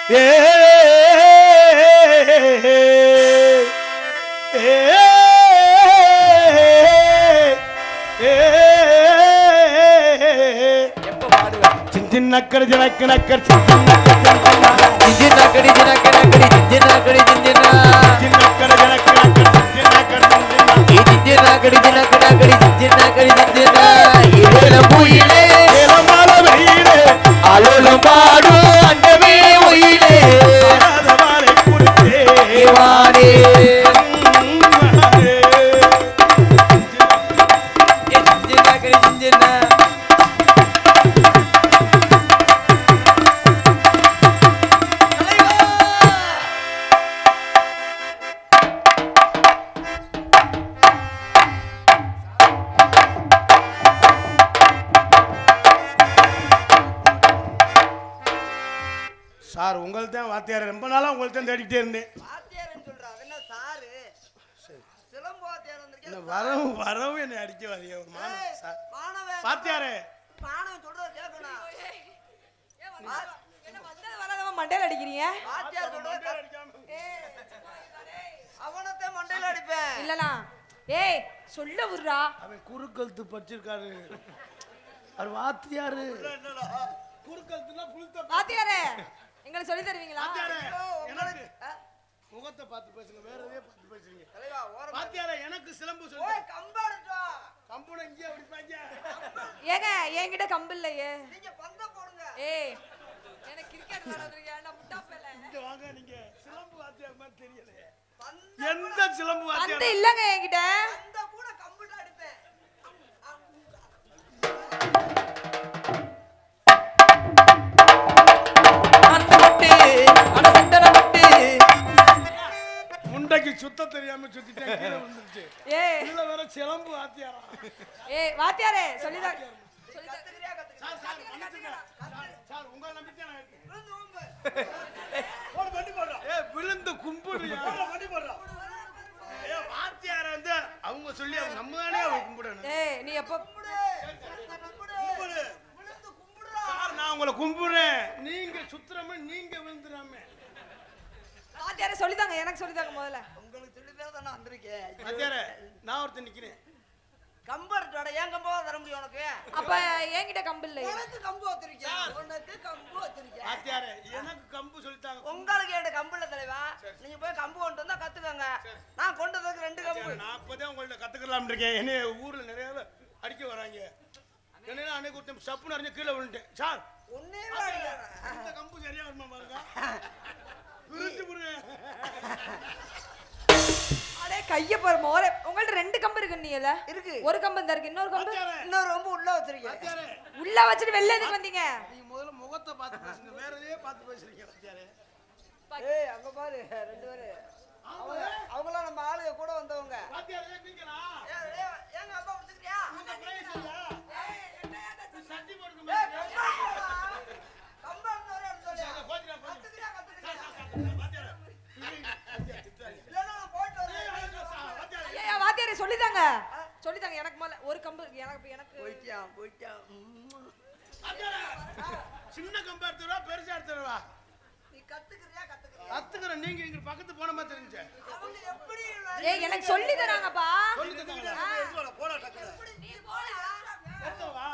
நக்கடி ஜனக்கு நக்கடி நக்கடி ஜனக்கு நக்கடி ஜனக்கடி ஜின்னா ஜின்னக்கடி ஜனக்கு நக்கடி ஜின்னக்கடி நக்கடி ஜனக்கடி ஜின்னா இளம் புயிலே இளமல வெயிலே அலோலம் பாடு அண்டமே ஒயிலே ஆராதவாரை குறித்தே வாரே ஜின்னக்கடி ஜின்னா சார் உங்கள்தான் வாத்தியார் ரொம்ப நாளா உங்கள்தான் தேடிட்டே இருந்தேன். வரவும் என்னை அடிக்க வரைய ஒரு வாத்தியாரே மண்டையில அடிக்கிறீங்க. அவனத்தை மண்டையில அடிப்பேன் இல்லனா ஏய் சொல்ல விடுறா. அவன் குறுக்கழுத்து படிச்சிருக்காரு. அவர் வாத்தியாரு குறுக்கழுத்துனா புல்த வாத்தியாரே எங்களுக்கு சொல்லி தருவீங்களா? எனக்கு முகத்தை பார்த்து பேசுங்க, வேற எதையே பார்த்து பேசுறீங்க. வாத்தியாரே எனக்கு சிலம்பு சொல்லு. கம்புன இங்கே அடிப்பாங்க. ஏங்க என்கிட்ட கம்பு இல்லையே. நீங்க பந்த போடுங்க. ஏய் எனக்கு கிரிக்கெட் விளையாடுறீங்க நான் முட்டா பேல. இங்க வாங்க, நீங்க சிலம்பு வாத்தியார் மாதிரி தெரியலையே. எந்த சிலம்பு வாத்தியார்? அந்த இல்லங்க என்கிட்ட. அந்த கூட கம்புல அடிப்பேன். முண்டைக்கு சுத்த தெரியாம சுத்திட்டேன், கீழே விழுந்துருச்சு. ஏய் இதுல வேற சிலம்பு வாத்தியாரா? ஏய் வாத்தியாரே சொல்லிதா கத்துக்கிறியா கத்துக்கிறியா? சார் மன்னிச்சுங்க. சார் உங்களை நம்பிட்டே நான் இருக்கேன். போடு வண்டி போடுறா. ஏய் விழுந்து கும்பிடுறியா? வண்டி போடுறா. ஏய் வாத்தியார வந்து அவங்க சொல்லி அவங்க நம்ம தானே அவங்க கும்பிடணும். ஏய் நீ எப்ப கும்பிடு. விழுந்து கும்பிடுறா. சார் நான் உங்களை கும்பிடுறேன், நீங்க சுத்துறமே நீங்க விழுந்துறாமே. வாத்தியாரே சொல்லிதாங்க, எனக்கு சொல்லிதாங்க முதல்ல. உங்களுக்கு சொல்லிதான் நான் வந்திருக்கேன். வாத்தியாரே நான் ஒருத்தன் நிக்கிறேன். கம்பர்ட்டோட ஏன் கம்பா தர முடியும் உனக்கு? அப்ப என்கிட்ட கம்பு இல்லை. உனக்கு கம்பு வச்சிருக்கேன். உனக்கு கம்பு வச்சிருக்கேன். வாத்தியாரே எனக்கு கம்பு சொல்லிட்டாங்க. உங்களுக்கு ஏண்ட கம்பு இல்ல தலைவா. நீங்க போய் கம்பு கொண்டு வந்தா கத்துக்கங்க. நான் கொண்டு வந்ததுக்கு 2 கம்பு. நான் அப்பதான் உங்கள்ட்ட கத்துக்கலாம்னு இருக்கேன். என்ன ஊர்ல நிறைய அடிக்க வராங்க. என்ன அன்னைக்கு ஒருத்தன் சப்புன்னு அறிஞ்சு கீழே விழுந்துட்டேன். சார் ஒண்ணே இந்த கம்பு சரியா வருமா பாருங்க. விருத்து புடுங்க. அடே கைய பாரு மோரே. உங்கள்ட்ட 2 கம்பு இருக்கு நீல. இருக்கு. ஒரு கம்பு இந்த இருக்கு, இன்னொரு கம்பு. இன்னொரு ரொம்ப உள்ள வச்சிருக்கேன். வாத்தியாரே உள்ள வச்சிட்டு வெளில எதுக்கு வந்தீங்க? நீங்க முதல்ல முகத்தை பார்த்து பேசுங்க, வேற எதையே பார்த்து பேசுறீங்க. வாத்தியாரே ஏய் அங்க பாரு 2 பேரு. அவங்கள நம்ம ஆளுங்க கூட வந்தவங்க. வாத்தியாரே நீங்களா? ஏங்க அப்பா வந்துக்கறியா? உங்க பிரைஸ் இல்ல. ஏய் என்ன சட்டி போடுங்க. ஏய் கம்பா இன்னொரு சொல்லு. போடுங்க கத்துக்கறியா கத்துக்கறியா? வாத்தியாரே இல்ல நான் போயிட்டு வரேன். ஐயா வாத்தியாரே சொல்லிதாங்க. சொல்லிதாங்க எனக்கு முதல்ல ஒரு கம்பு எனக்கு போய்ட்டியா. வாத்தியாரே சின்ன கம்பு எடுத்துறவா பெருசா எடுத்துறவா? நீ கத்துக்கறியா கத்துக்கறியா? கத்துக்கறேன். நீங்க இங்க பக்கத்து போன மாதிரி தெரிஞ்சு. அவங்க எப்படி ஏய் எனக்கு சொல்லி தராங்கப்பா. சொல்லி தந்தாங்க. எடுத்து போடா டக்குனு. நீ போடா. எடுத்து வா.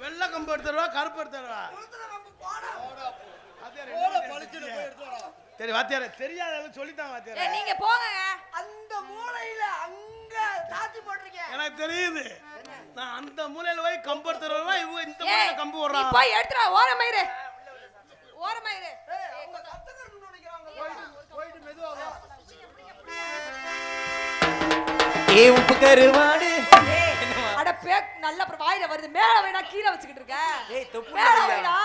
வெள்ளை கம்பு எடுத்துறவா கருப்பு எடுத்துறவா? சரி வாத்தியாரே தெரியாத சொல்லித்தான் வாத்தியாரே. ஏய் நீங்க போங்க. அந்த மூலையில அங்க சாத்தி போட்டுருக்கேன். எனக்கு தெரியுது. நான் அந்த மூலையில போய் கம்பு எடுத்துறவா, இவங்க இந்த மூலையில கம்பு நீ ஓடுறாங்க. போய் எடுத்துடா. ஓரமாயிரு. ஏய் அவங்க கத்துக்கறன்னு நினைக்கிறாங்க. போயிட்டு மெதுவா வா. ஏ உப்பு கருவாடு. அட பேக் நல்ல அப்புறம் வாயில வருது. மேல வேணா கீழ வச்சிட்டு இருக்க. ஏய் தொப்பு மேல வேணா.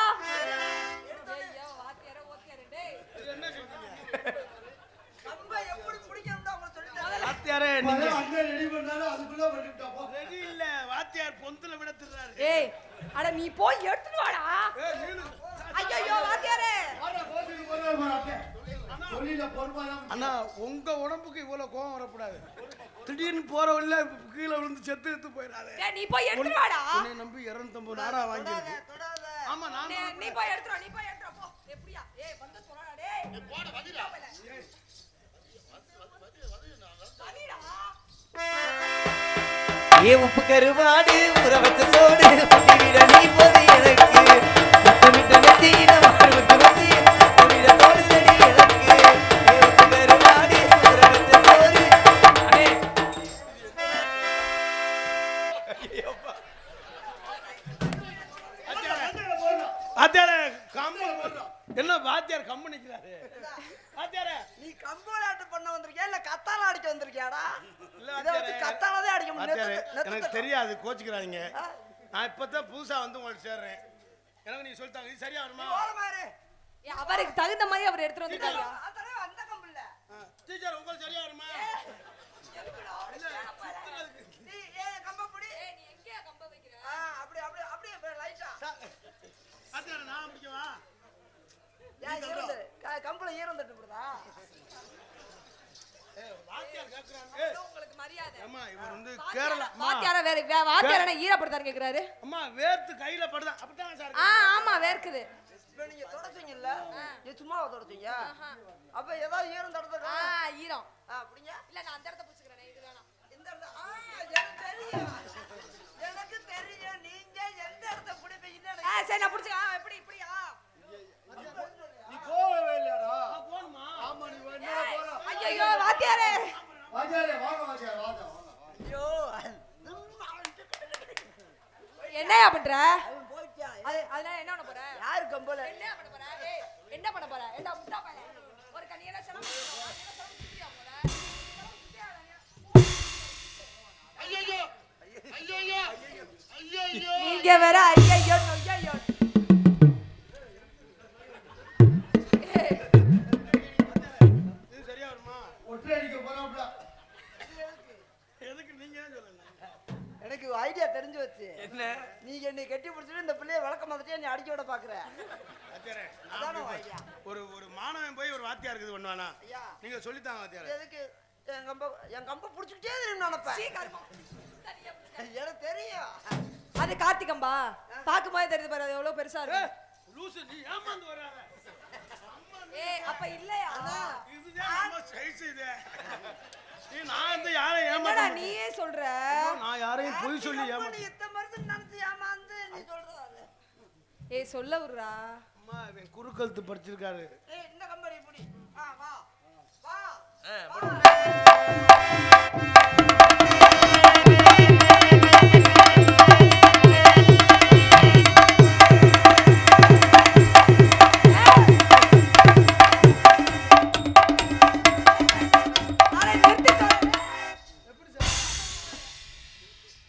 என்ன சொல்றீங்க? கம்ப எப்படி பிடிக்கணும்னு அவங்க சொல்லிட்டாங்க. வாத்தியாரே நீங்க அங்க ரெடி பண்ணாலும் அதுக்குள்ள பண்ணிட்டா போ. ரெடி இல்ல, வாத்தியார் பொந்துல விட திறாரு. ஏய் அட நீ போய் எடுத்துட்டு வாடா. ஏய் நீனு ஐயோ வாத்தியாரே வாடா கோச்சிக்கு போறா வாடா. அண்ணா உங்க உடம்புக்கு இவ்வளவு கோவம் வரக்கூடாது. திடீர்னு போற வழியில கீழே விழுந்து செத்து போயிடாதே. டேய் நீ போய் எடுத்து வாடா. உன்னை நம்பி 250 நாரா வாங்கிருக்கு. ஆமா நான் நீ போய் எடுத்து போ. எப்படியா? ஏய் வந்து போடா டேய். போட வதிடா. ஏ உப்பு கருவாடு உற வச்ச சோடு விட நீ போது எனக்கு முத்தமிட்ட நெத்தியின வாழ்வுக்கு வந்து விட தோடு செடி எனக்கு ஏ உப்பு கருவாடு உற வச்ச சோறு அடே வாத்தியாரே கம்பு என்ன வாத்தியார் கம்பு நிக்கிறாரு? வாத்தியாரே நீ கம்போலாட்டு பண்ண வந்திருக்கியா இல்ல கத்தால அடிக்க வந்திருக்கியாடா? இல்ல இத வச்சு கத்தாலதே அடிக்க வாத்தியாரே முடியாது. எனக்கு தெரியாது, கோச்சுக்கிறாதீங்க. நான் இப்பதான் புதுசா வந்து உங்களுக்கு சேர்றேன். எனக்கு நீ சொல்லிட்டாங்க இது சரியா வருமா? ஓரமாரு. அவருக்கு தகுந்த மாதிரி அவர் எடுத்து வந்துட்டாரு. அதரே அந்த கம்பு இல்ல. டீச்சர் உங்களுக்கு சரியா வருமா? நீ கம்ப புடி. நீ எங்க கம்ப வைக்கிற? அப்படியே லைட்டா. வாத்தியாரே நான் பிடிக்கவா? கம்பள ஈரம் தட்டு போடுதா? வாத்தியார் கேக்குறாங்க. உங்களுக்கு மரியாதை. அம்மா இவர் வந்து கேரளா வாத்தியார வேற வாத்தியாரன ஈரப்படுத்தாரு கேக்குறாரு. அம்மா வேர்த்து கையில படுதா. அப்படிதான் சார். ஆமா வேர்க்குது. இப்ப நீங்க தொடச்சீங்கல்ல? நீ சும்மாவா தொடச்சீங்க? அப்ப ஏதாவது ஈரம் தடதா? ஈரம். அப்படிங்க? இல்ல நான் அந்த இடத்தை புடிச்சுக்கறேன். இது வேணாம். இந்த இடத்த எனக்கு தெரியும். எனக்கு தெரியும் நீங்க எந்த இடத்தை புடிப்பீங்கன்னு. சரி நான் புடிச்சுக்க. எப்படி இப்படியா? நீ போவே இல்லடா. போணுமா? ஆமா நீ என்ன போற? ஐயோ வாத்தியாரே. வாத்தியாரே வாங்க வாத்தியாரே வாங்க. ஐயோ. என்னையா பண்ற? அவன் போய்ட்டியா? அதனால என்ன பண்ண போற? யாரு கம்போல? என்ன பண்ண போற? ஏய் என்ன பண்ண போற? ஏண்டா முட்டா பையல. ஒரு கனியல செலவு பண்ணுவா. என்ன செலவு சுத்தியா போற? ஐயோ ஐயோ ஐயோ நீங்க வேற ஐயோ நொய்யோ. இது சரியா வருமா? ஒற்றை அடிக்க போறாப்ல. எதுக்கு நீங்க சொல்லுங்க. எனக்கு ஐடியா தெரிஞ்சு வச்சு. என்ன நீங்க என்னை கட்டி பிடிச்சிட்டு இந்த பிள்ளைய வழக்க மாதிரியே நீ அடிக்க விட பாக்குற. வாத்தியாரே அதானே ஐடியா. ஒரு மாணவன் போய் ஒரு வாத்தியார் இருக்குது பண்ணுவானா? ஐயா நீங்க சொல்லித்தாங்க வாத்தியாரே. எதுக்கு என் கம்ப புடிச்சிட்டே இருக்கணும் நினைப்பேன். எனக்கு தெரியும். அது கார்த்திகம்பா. பாக்கும்போது தெரியுது பாரு அது எவ்வளவு பெருசா இருக்கு. லூசு நீ ஏமாந்து வராத. ஏய் அப்ப இல்லையா? இதுதான் நம்ம சைஸ் இது. நீ நான் வந்து யாரை ஏமாத்த என்னடா மாட்டேன். நீயே சொல்ற? நான் யாரையும் பொய் சொல்லி நீ ஏமாத்த. இத்த மருந்து நினைச்சு ஏமாந்து நீ சொல்றது. ஏய் சொல்ல விடுறா. அம்மா இவன் குறுக்கழுத்து படிச்சிருக்காரு. ஏய் இந்த கம்பெனி புடி. வா வா.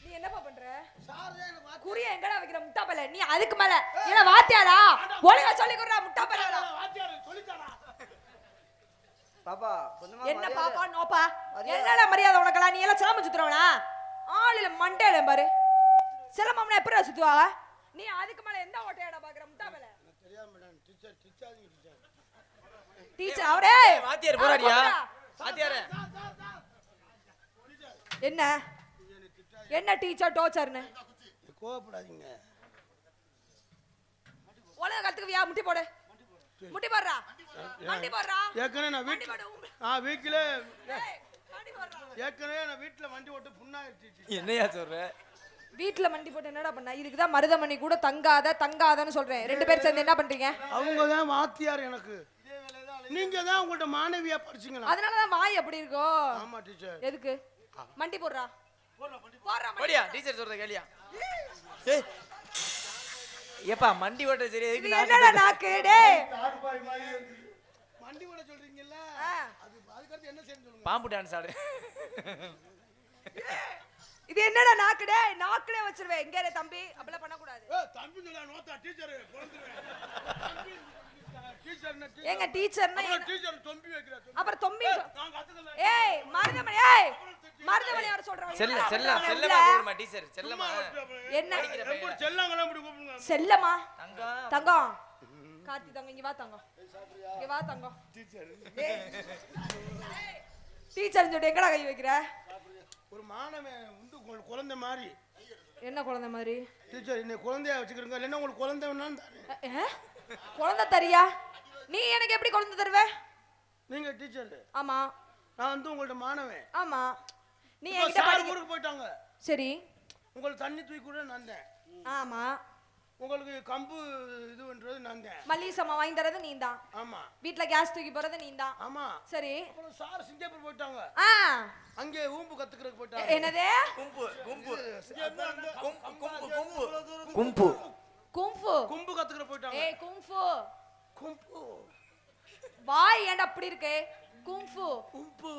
நீ என்னப்பா பண்ற? சார் தான் எனக்கு வாத்தியார். குறிய எங்கடா வைக்கிற முட்டா பையல? நீ அதுக்கு மேல என்ன வாத்தியாரா? ஒழுங்கா சொல்லி கொடுறா முட்டா பையலடா. வாத்தியார் சொல்லிட்டானா? பாப்பா கொஞ்சமா என்ன மரியாதை. பாப்பா நோப்பா? என்னடா மரியாதை உனக்கெல்லாம்? நீ எல்லாம் சிலம்பம் சுத்துறவனா? ஆளுல மண்டையில பாரு. சிலம்பம்னா எப்படிடா சுத்துவா? நீ அதுக்கு மேல எந்த ஓட்டையாடா பாக்குற முட்டா பையல? எனக்கு தெரியாம மேடம் டீச்சர் டீச்சர் டீச்சர் அவரே வாத்தியார் போறாடியா? வாத்தியாரே என்ன என்ன டீச்சர் டோச்சர்னு கோவப்படாதீங்க. ஒழுங்கா கத்துக்குவியா? முட்டி போடு. முட்டி போடுறா. முட்டி போடுறா. ஏற்கனவே நான் முட்டி வீட்டுல போடு. வீட்டுல ஏய், முட்டி போடுறா. ஏற்கனவே நான் வீட்டுல வண்டி ஓட்டு புண்ணாயிருச்சு. என்னையா சொல்ற? வீட்ல மண்டி போட்டு என்னடா பண்ண? இதுக்கு தான் மருதமணி கூட தங்காதன்னு சொல்றேன். ரெண்டு பேரும் சேர்ந்து என்ன பண்றீங்க? அவங்க தான் வாத்தியார் எனக்கு. நீங்க தான் உங்கள்ட்ட மாணவியா படிச்சீங்களா? அதனால தான் வாய் அப்படி இருக்கோ. ஆமா டீச்சர். எதுக்கு மண்டி போடுறா? போடுறா மண்டி. போடியா டீச்சர் சொல்றத கேளியா? ஏய் ஏப்பா மண்டி ஓட்ட சரி இது எதுக்கு என்னடா நாக்கு டேய்? வண்டி ஓட சொல்றீங்கல்ல, அதுக்கடுத்து என்ன செய்யணும் சொல்லுங்க. பாம்பு டான்ஸ் ஆடு. இது என்னடா நாக்கு டேய்? நாக்குலயே வச்சிருவேன். எங்க இரு தம்பி? அப்பள பண்ண கூடாது. தம்பி சொல்ல நோத்தா டீச்சர் பொறுத்துறேன். ஏங்க டீச்சர்னா டீச்சர் தொம்பி வைக்கிறா. அப்புறம் தொம்பி நான் கத்துக்கல. ஏய் மருதமணி யார சொல்றா? செல்லமா போடுமா டீச்சர்? செல்லமா என்ன செல்லங்களா இப்படி கூப்பிடுங்க. செல்லமா? தங்கம் தங்கம் கார்த்தி தங்க இங்க வா தங்கம், இங்க வா தங்கம். டீச்சர் டீச்சர் சொல்லிட்டு எங்கடா கை வைக்கிற? ஒரு மாணவன் வந்து குழந்தை மாதிரி. என்ன குழந்தை மாதிரி? டீச்சர் என்ன குழந்தையா வச்சுக்கிறீங்க இல்லைன்னா உங்களுக்கு குழந்தை வேணாலும் தரேன். குழந்தை தரியா? நீ எனக்கு எப்படி குழந்தை தருவ? நீங்க டீச்சர். ஆமா. நான் வந்து உங்கள்ட்ட மாணவன். ஆமா. நீ இப்போ என்கிட்ட சார் ஊருக்கு போயிட்டாங்க. சரி. உங்களுக்கு தண்ணி தூக்கி கூட நான் தான். ஆமா. உங்களுக்கு கம்பு இதுன்றது நான் தான். மல்லிகை சாமான் வாங்கி தரது நீ தான். ஆமா. வீட்ல கேஸ் தூக்கி போறது நீ தான். ஆமா. சரி. அப்புறம் சார் சிங்கப்பூர் போயிட்டாங்க. அங்கே ஊம்பு கத்துக்கிறதுக்கு போயிட்டாங்க. என்னது? கும்பு கும்பு கத்துக்கிற போயிட்டாங்க. ஏய் குங்ஃபு. கும்பு. வாய் ஏன்டா அப்படி இருக்கு? குங்ஃபு. கும்பு.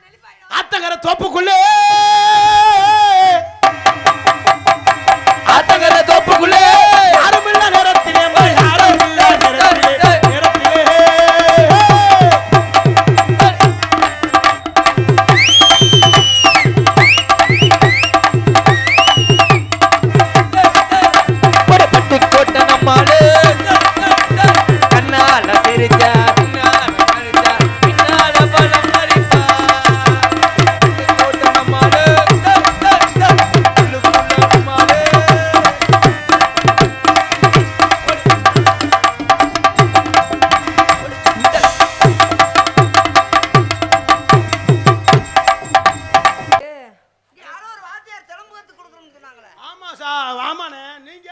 நெலிப்பாயா. ஆத்தங்கர தோப்புக்குள்ளே. ஆத்தங்கர தோப்புக்குள்ளே. யாருமில்ல நேரத்திலே யாருமில்ல நேரத்திலே. பட்டு கோட்ட நம்மாடு கண்ணால சிரிச்சா பின்னால பழம் மறிப்பா. கோட்ட நம்மாடு நம்மாடு. யாரோ ஒரு வாத்தியார் சிலம்பு கத்து கொடுக்கணும்னு சொன்னாங்களே. ஆமா சார். ஆமாண்ணே. நீங்க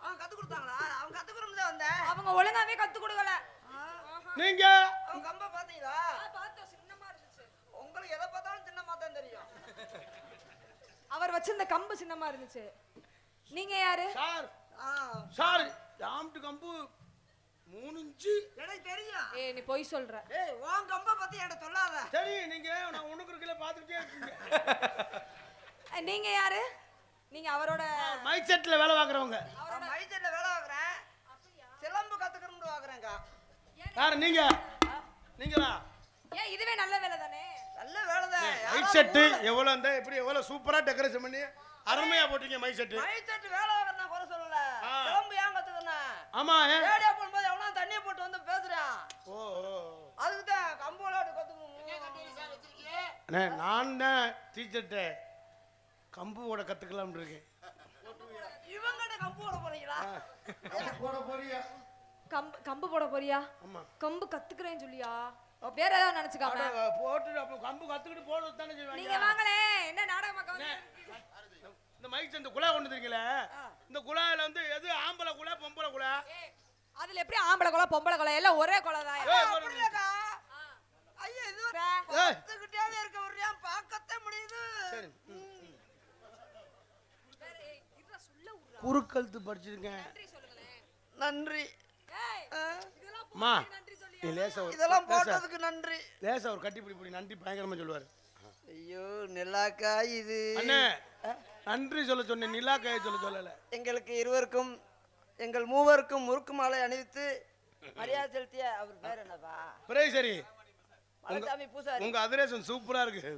அவங்க கத்து கொடுத்தாங்களா? அவங்க கத்து கொடுத்து தான் வந்தேன். அவங்க ஒழுங்காவே கத்து கொடுக்கல. நீங்க அவங்க கம்ப பாத்தீங்களா? பார்த்தோம், சின்னமா இருந்துச்சு. உங்களுக்கு எதை பார்த்தாலும் சின்னமா தான் தெரியும். அவர் வச்சிருந்த கம்பு சின்னமா இருந்துச்சு. நீங்க யாரு? சார். ஆ, சார் யாம்ட்டு கம்பு 3 இன்ச்சு. எனக்கு தெரியும். ஏய் நீ பொய் சொல்ற. ஏய் உன் கம்ப பத்தி என்கிட்ட சொல்லாத. சரி நீங்க நான் உனக்கு இருக்கல பாத்துக்கிட்டே இருக்கீங்க. நீங்க யாரு? நீங்க அவரோட மைக் செட்ல வேலை பார்க்குறவங்க. நான் மைசெட்ல வேலை பார்க்குறேன். சிலம்பு கத்துக்கணும்னு பார்க்குறேன்க்கா. யார் நீங்க? நீங்களா? ஏன் இதுவே நல்ல வேலை தானே? நல்ல வேலை தான். மைக் செட்டு எவ்வளோ இருந்தா எப்படி எவ்வளோ சூப்பரா டெக்கரேஷன் பண்ணி அருமையா போட்டீங்க மைக் செட்டு. மைசெட் வேலை பார்க்குறேன் நான் குறை சொல்லல. ஆ. சிலம்பு ஏன் கத்துக்கணும்? ஆமா. ரேடியோ போடும்போது எவனா தண்ணியை போட்டு வந்து பேசுறான். ஓ அதுக்கு தான் கம்பு விளையாட்டு கத்துக்கணும். அண்ணே நான் தான் டீச்சர்ட்ட கம்பு ஓட கத்துக்கலாம்னு இருக்கேன். இவங்கிட்ட கம்பு போட போறீங்களா? போட போறியா? கம்பு போட போறியா? ஆமா. கம்பு கத்துக்கிறேன்னு சொல்லியா? வேற ஏதாவது நினைச்சுக்காம போட்டு அப்ப கம்பு கத்துக்கிட்டு போடுறது தானே நீங்க செய்வாங்க. வாங்களே. என்ன நாடகமாக்க வந்து இந்த மைக் செட் குழா கொண்டு வந்திருக்கீங்களே, இந்த குழாயில வந்து எது ஆம்பளை குழா பொம்பளை குழா? அதுல எப்படி ஆம்பளை கொலை பொம்பளை கொலை எல்லாம் ஒரே கொலை தான். அப்படிலக்கா. ஐயா இது கத்துக்கிட்டே இருக்க ஒரு ஏன் பார்க்கவே முடியுது. சரி. குறுக்கழுத்து படிச்சிருக்கேன். நன்றி. அம்மா நீ லேசா இதெல்லாம் போட்டதுக்கு நன்றி. லேசா ஒரு கட்டி பிடி நன்றி பயங்கரமா சொல்லுவாரு. ஐயோ நிலாக்கா இது. அண்ணே நன்றி சொல்ல சொன்னேன், நிலாக்காயை சொல்ல சொல்லல. எங்களுக்கு இருவருக்கும் எங்கள் மூவருக்கும் முறுக்கு மாலை அணிவித்து மரியாதை செலுத்திய அவர் பேர் என்னப்பா? பிரேசரி. மலைசாமி பூசாரி. உங்க அதிரேசன் சூப்பரா இருக்கு.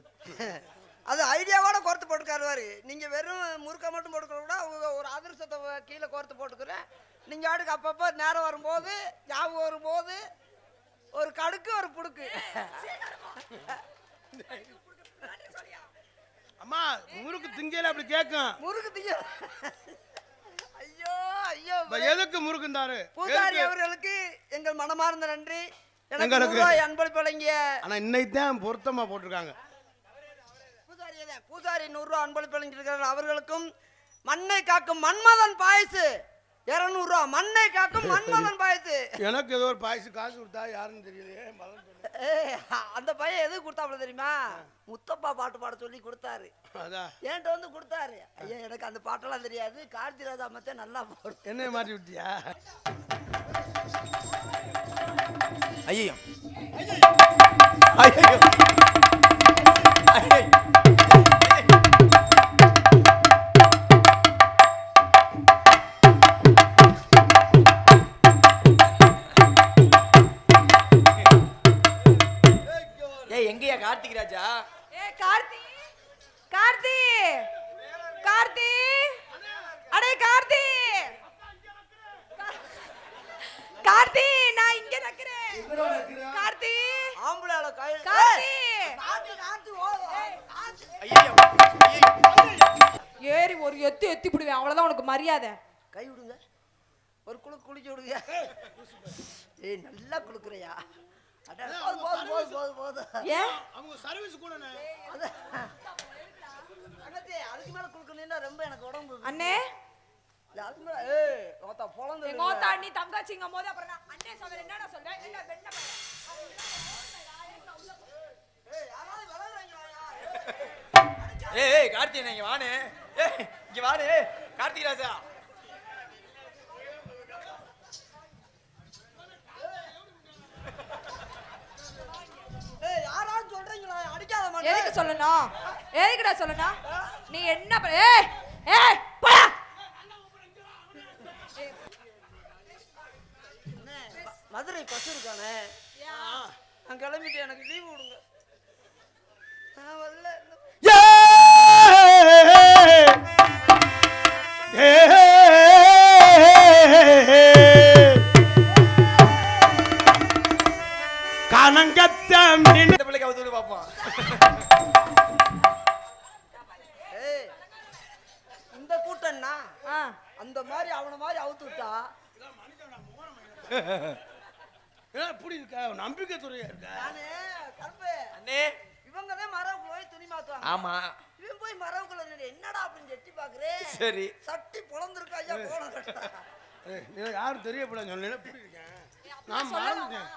அது ஐடியாவோட கோர்த்து போட்டுக்காருவாரு. நீங்க வெறும் முறுக்க மட்டும் போட்டுக்கிற கூட அவங்க ஒரு அதிர்ஷ்டத்தை கீழே கோர்த்து போட்டுக்கிறேன். நீங்க ஆடுக்கு அப்பப்போ நேரம் வரும்போது ஞாபகம் வரும்போது ஒரு கடுக்கு ஒரு புடுக்கு. அம்மா முறுக்கு திங்கையில அப்படி கேட்கும். முறுக்கு திங்க. ஐயோ ஐயோ எதுக்கு முறுக்குந்தாரு? பூசாரி அவர்களுக்கு எங்கள் மனமார்ந்த நன்றி. எனக்கு எங்களுக்கு அன்பளிப்பு வழங்கிய ஆனா இன்னைக்கு தான் பொருத்தமா போட்டிருக்காங்க. பூசாரி 100 ரூபா அன்பளிப்பு வழங்கியிருக்கிறார்கள். அவர்களுக்கும் மண்ணை காக்கும் மன்மதன் பாயசு 200 ரூபா. மண்ணை காக்கும் மன்மதன் பாயசு. எனக்கு ஏதோ ஒரு பாயசு காசு கொடுத்தா யாருன்னு தெரியலையே. அந்த பையன் எது கொடுத்தாப்புல தெரியுமா? முத்தப்பா பாட்டு பாட சொல்லி கொடுத்தாரு. அதான் என்கிட்ட வந்து கொடுத்தாரு. ஐயா எனக்கு அந்த பாட்டெல்லாம் தெரியாது, கார்த்தி ராஜா மத்த நல்லா போடும். என்ன மாட்டி விட்டியா? ஐயோ எங்கயா கார்த்திக் ராஜா? கார்த்தி கார்த்தி கார்த்தி அடே கார்த்தி ஏறி ஒரு எத்தி பிடுவேன், அவ்வளவுதான் உனக்கு மரியாதை. கை விடுங்க, ஒரு குளிக்க விடுங்க. ஏய் நல்லா குளுக்குறியா? ஏன் அவங்க சர்வீஸ் கூட அதுக்கு மேல குளுக்கணும்னா ரொம்ப எனக்கு உடம்பு. அண்ணே அதுக்கு மேல ஏய் ஓத்தா பொளந்து எங்கோத்தா நீ தங்கச்சிங்கும் போது அப்புறம் நான் அண்ணே சொல்றேன். என்னடா சொல்றேன்? என்ன வெண்ண ஏய் கார்த்திகேயன் இங்க வானே. ஏய் இங்க வானே கார்த்திக் ராஜா. ஏய் யாராவது சொல்றீங்களா? அடிக்காத மாட்டே. எதுக்கு சொல்லணும்? எதுக்குடா சொல்லணும்? நீ என்ன ஏய் ஏய் போடா. மதுரை பஸ் இருக்கானே, நான் கிளம்பிட்டு எனக்கு லீவு விடுங்க. நான் வரல. கனங்கத்த இந்த பிள்ளைக்கு அவுத்து பாப்போம். ஏய் இந்த கூட்டம்னா அந்த மாதிரி அவன மாதிரி அவுத்து விட்டா எப்படி இருக்கா? நம்பிக்கை துறையா இருக்கா? நானே கருப்பு அண்ணே இவங்க தான் மரவுக்குள்ள போய் துணி மாத்துவாங்க. ஆமா இவன் போய் மரவுக்குள்ள என்னடா அப்படின்னு எட்டி பாக்குறேன். சரி சட்டி பொளந்திருக்கா ஐயா போன. நீ யாரும் தெரியப்படாது சொன்னேன். எப்படி இருக்கேன்? நான் மறந்துட்டேன்.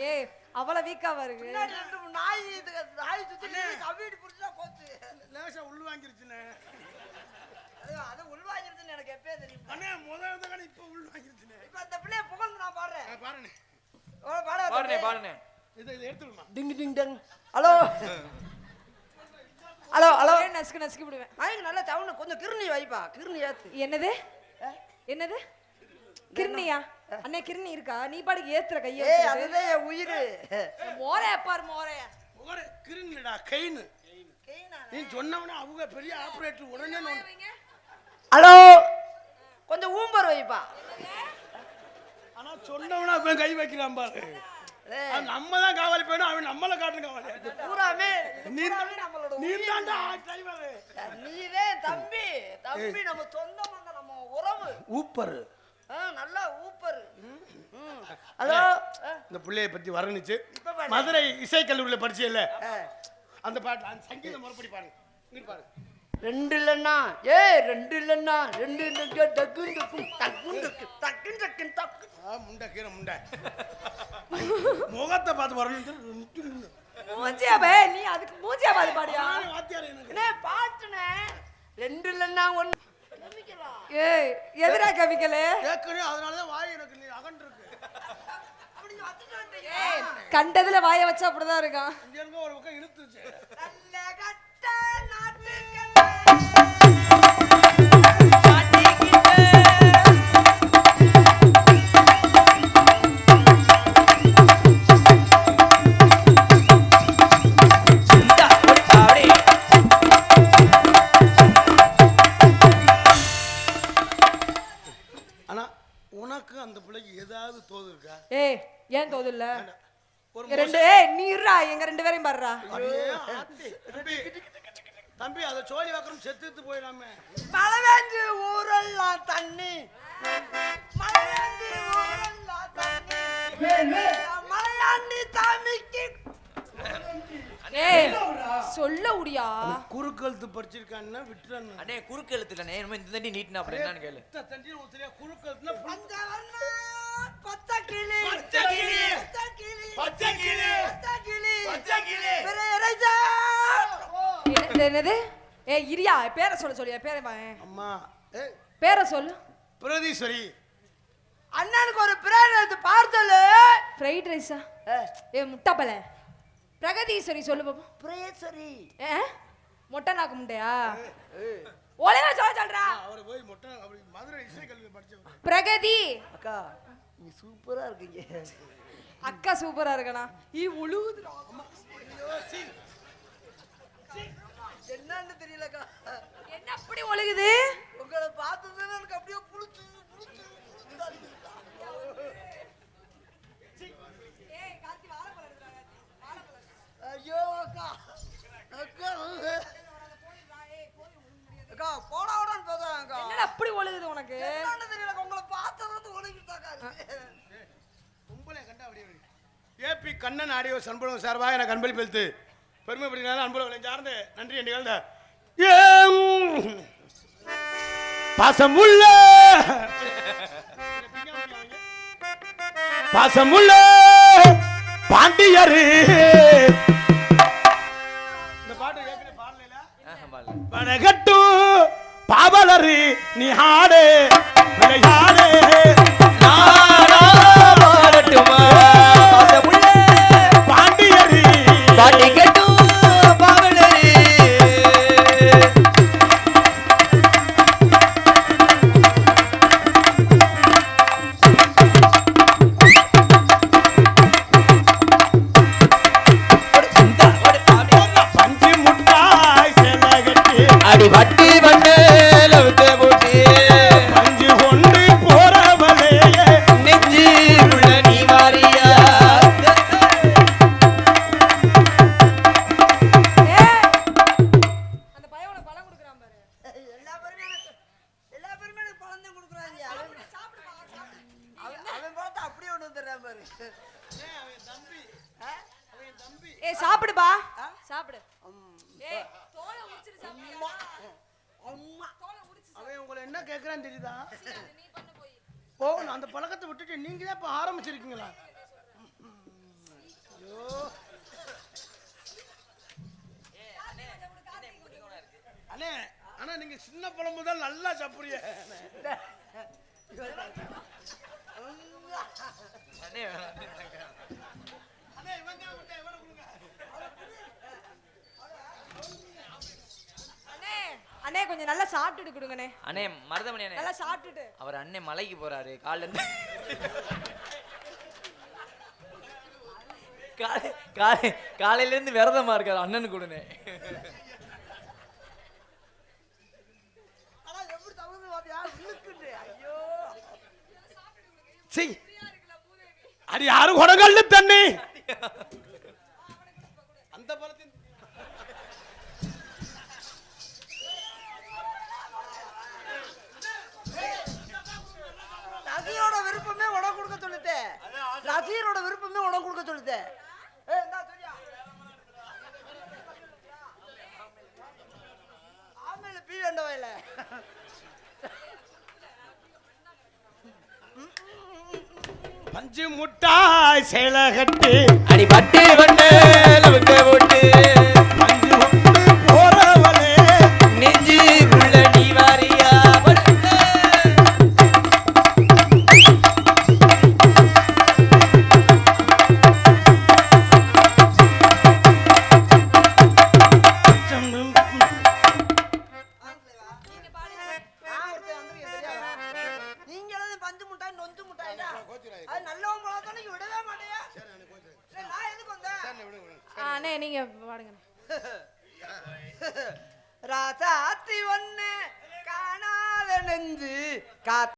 ஏய் அவள வீக்கா வருது. நாய் சுத்தி கவிடி புடிச்சா போச்சு. லேசா உள்ள வாங்கிருச்சுனே. அது உள் வாங்கிருச்சுன்னு எனக்கு எப்பவே தெரியும். அண்ணே முதல்ல தான் இப்ப உள்ள வாங்கிருச்சுனே. இப்ப அந்த பிள்ளைய புகழ்ந்து நான் பாடுறேன். பாருனே. ஓ பாடுறே. பாடுனே. இத எடுத்துடுமா. டிங் டிங் டங். ஹலோ. Hello hello. நஸ்கி விடுவேன். நாய்க்கு நல்ல சவுண்ட் கொஞ்சம் கிருணி வைப்பா. கிருணி ஏத்து. என்னது? என்னது? கிருணியா? அண்ணே கிருணி இருக்கா? நீ பாட்டுக்கு ஏத்துற கைய வச்சு. ஏய் அதுதான் என் உயிர். மோரே பார் மோரே. மோரே கிருணிடா கைன். கைனா? நீ சொன்னவனே அவங்க பெரிய ஆபரேட்டர் உடனே ஹலோ. கொஞ்சம் ஊம்பர் வைப்பா. ஆனா சொன்னவனே அவன் கை வைக்கிறான் பாரு. நம்ம தான் காவலி போய்டும், அவன் நம்மள காட்டுங்க காவலி. பூராமே நீ நம்மளோட நீ தான்டா டிரைவர். நீவே தம்பி. தம்பி நம்ம சொந்தமங்க, நம்ம உறவு. ஊப்பர். நல்லா ஊப்பர். ஹலோ. இந்த புள்ளைய பத்தி வர்ணிச்சு மதுரை இசை கல்லூரியில படிச்சேல்ல, அந்த பாட்டு அந்த சங்கீத முறைப்படி பாருங்க. இங்க பாருங்க. ரெண்டு இல்லன்னா ஏய் ரெண்டு இல்லன்னா ரெண்டு டக்கு டக்கு டக்கு டக்கு டக்கு முண்டை கீரை முண்டை முகத்தை பார்த்து வரணும். மூஞ்சியா பே நீ அதுக்கு மூஞ்சியா பார்த்து பாடியா? வாத்தியார் எனக்கு என்ன பாட்டுனே ரெண்டு இல்லன்னா ஒன்னு ஏய் எதுடா கவிக்கல? கேக்குறே அதனால தான் வாய் எனக்கு நீ அகன்று இருக்கு. அப்படி வச்சிட்டு வந்தீங்க. ஏய் கண்டதுல வாயை வச்சா அப்படிதான் இருக்கான். இங்க இருக்க ஒரு பக்கம் இழுத்துச்சு. நல்ல கட்ட நாட்டுக்கல்ல உனக்கு அந்த பிள்ளைக்கு ஏதாவது தோது இருக்கா? ஏய் ஏன் தோது இல்ல? ஒரு ரெண்டு ஏய் நீ இருடா, எங்க ரெண்டு பேரையும் பாருடா. தம்பி அத சோழி வாக்கறம் செத்துத்து போயிடாமே. மலைவேந்து ஊரெல்லாம் தண்ணி, மலைவேந்து ஊரெல்லாம் தண்ணி, மலையாண்டி சாமிக்கு. ஏய் சொல்ல உடியா? குறுக்கெழுத்து படிச்சிருக்கான்னா விட்டுறணும். அண்ணே குறுக்கெழுத்து இல்லனே, நம்ம இந்த தண்டி நீட்னா அப்புறம் என்னன்னு கேளு. இந்த தண்டி உத்தரியா குறுக்கெழுத்துனா பஞ்சவர்ண பச்சை கிளி, பச்சை கிளி, பச்சை கிளி, பச்சை கிளி, பச்சை கிளி, பச்சை கிளி. பிரேரஜா. என்னது? ஏய் இரியா பேரை சொல்லியா? பேரை அம்மா ஏய் பேரை சொல்லு. பிரதீஸ்வரி. அண்ணனுக்கு ஒரு பிரேரஜ் பார்சல். ஃப்ரைட் ரைஸா? ஏய் முட்டப்பல. பிரகதீஸ்வரி சொல்லு பாப்போம். பிரேஸ்வரி. மொட்டை நாக்கு முட்டையா? ஒழுங்கா சொல்றா. அவரை போய் மொட்டை அப்படி மதுரை இசை கல்லூரி படிச்சவர். பிரகதி. அக்கா நீ சூப்பரா இருக்கீங்க. அக்கா சூப்பரா இருக்கனா உழுவுது என்னன்னு தெரியலக்கா. என்ன அப்படி ஒழுகுது? உங்களை பார்த்ததுன்னு எனக்கு அப்படியே புடிச்சு ஐயோ அக்கா அக்கா அக்கா போடாடான்னு பேசுறேன் அக்கா. என்ன அப்படி ஒழுகுது உனக்கு? என்னன்னு தெரியல, உங்களை பார்த்தது ஒழுகிட்டாக்கா. உங்களை கண்டா அப்படியே ஏபி கண்ணன் ஆடியோ சண்பலம் சார்பாக எனக்கு அன்பளி பெலுத்து பெருமைப்படுத்தினாலும் அன்புல சார்ந்த நன்றி என்று கலந்த பாசமுள்ள பாசமுள்ள பாண்டியரு இந்த பாட்டு ஏற்கனவே பாடல படகட்டு பாவலரு நீ ஆடு விளையாடு பாண்டியரு பாண்டிகட்டு பாவலரு பஞ்சு முட்டாய் செலகட்டி அடி வட்டி வண்ணேல விட்டு போட்டு பஞ்சு கொண்டு போறவளே நெஞ்சு உள்ள நீ வாரியா அந்த பையன் உனக்கு பழம் கொடுக்குறான் பாரு. எல்லா பேருமே எனக்கு பழம் தான் கொடுக்குறாங்க. அவன் பார்த்து அப்படியே ஒண்ணு வந்துடுறான் பாரு. ஏய் சாப்பிடுப்பா சாப்பிடு. ஏய் தோலை உரிச்சிட்டு சாப்பிடுமா? அம்மா தோலை உரிச்சு அவன் உங்களை என்ன கேட்கறான்னு தெரியுதா? சாப்பிடு. நீ பண்ணு போய். ஓ அந்த பழக்கத்தை விட்டுட்டு நீங்க தான் இப்ப ஆரம்பிச்சிருக்கீங்களா? ஐயோ அண்ணே, ஆனா நீங்க சின்ன பழம் முதல் நல்லா சாப்பிடுறீங்க. அண்ணே, இவன் தான் விட்டா, இவனை கொடுங்க. அண்ணே அண்ணே கொஞ்சம் நல்லா சாப்பிட்டுட்டு கொடுங்கண்ணே. அண்ணே மருதமணி அண்ணே நல்லா சாப்பிட்டுட்டு. அவர் அண்ணே மலைக்கு போறாரு காலைல இருந்து காலையில இருந்து விரதமா இருக்காரு அண்ணனு கொடுனே ஆனா எப்படி தகுந்து பாத்தியா இழுக்குண்டு. ஐயோ சீ. அடி யாரு கொடங்கல்ல தண்ணி அந்த பழத்தின் ரசிகரோட விருப்பமே உனக்கு கொடுக்க சொல்லிட்டேன். ரசிகரோட விருப்பமே உனக்கு கொடுக்க சொல்லிட்டேன். ஆமையில பீ வேண்ட வயல பஞ்சு முட்டாய் சேலை கட்டி அடி பட்டு வண்ணேல விட்டு போட்டு பஞ்சு கொண்டு போறவளே நெஞ்சு உள்ள நீ வாரியா நீங்க பஞ்சு முட்டாய் நொஞ்சு முட்டாய் அது நல்லவன் போல தானே விடவே மாட்டேயா. நான் எதுக்கு வந்தேன்? அண்ணே நீங்க பாடுங்க. ராசாத்தி ஒண்ணு காணாத நெஞ்சு